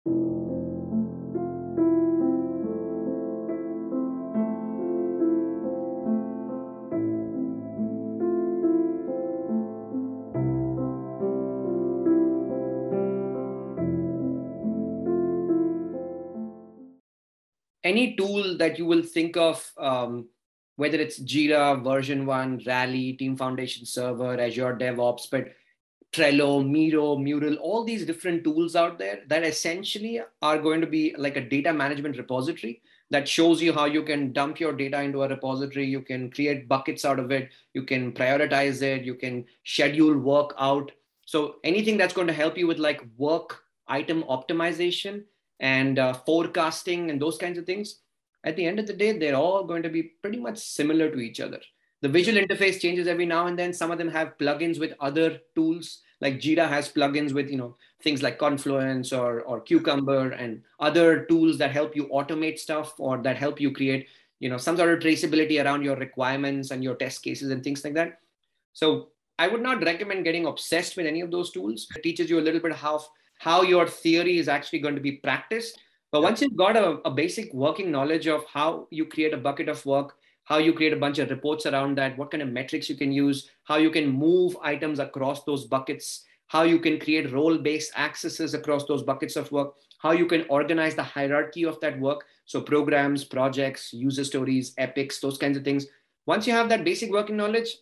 Any tool that you will think of, whether it's Jira, version 1, Rally, Team Foundation Server, Azure DevOps, but Trello, Miro, Mural, all these different tools out there that essentially are going to be like a data management repository that shows you how you can dump your data into a repository. You can create buckets out of it. You can prioritize it. You can schedule work out. So anything that's going to help you with like work item optimization and forecasting and those kinds of things, at the end of the day, they're all going to be pretty much similar to each other. The visual interface changes every now and then. Some of them have plugins with other tools, like Jira has plugins with things like Confluence or Cucumber and other tools that help you automate stuff or that help you create some sort of traceability around your requirements and your test cases and things like that. So I would not recommend getting obsessed with any of those tools. It teaches you a little bit how your theory is actually going to be practiced. But once you've got a basic working knowledge of how you create a bucket of work, how you create a bunch of reports around that, what kind of metrics you can use, how you can move items across those buckets, how you can create role-based accesses across those buckets of work, how you can organize the hierarchy of that work. So programs, projects, user stories, epics, those kinds of things. Once you have that basic working knowledge,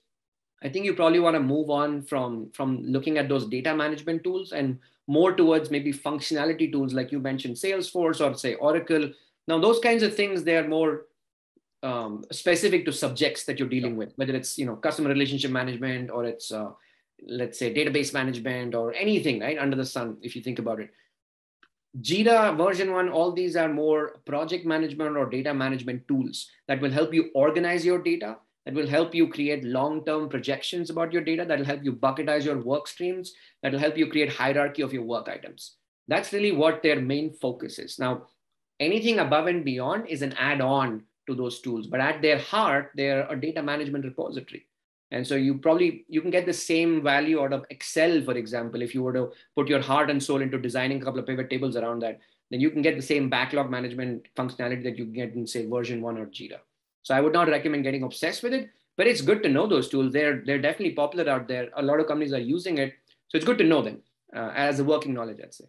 I think you probably want to move on from looking at those data management tools and more towards maybe functionality tools like you mentioned, Salesforce or say Oracle. Now, those kinds of things, they are more specific to subjects that you're dealing with, whether it's customer relationship management or it's let's say database management or anything right under the sun. If you think about it, Jira version 1, all these are more project management or data management tools that will help you organize your data, that will help you create long-term projections about your data, that will help you bucketize your work streams, that will help you create hierarchy of your work items. That's really what their main focus is. Now, anything above and beyond is an add-on to those tools, but at their heart, they're a data management repository. And so you can get the same value out of Excel, for example. If you were to put your heart and soul into designing a couple of pivot tables around that, then you can get the same backlog management functionality that you get in, say, version 1 or Jira. So I would not recommend getting obsessed with it, but it's good to know those tools. They're definitely popular out there. A lot of companies are using it. So it's good to know them as a working knowledge, I'd say.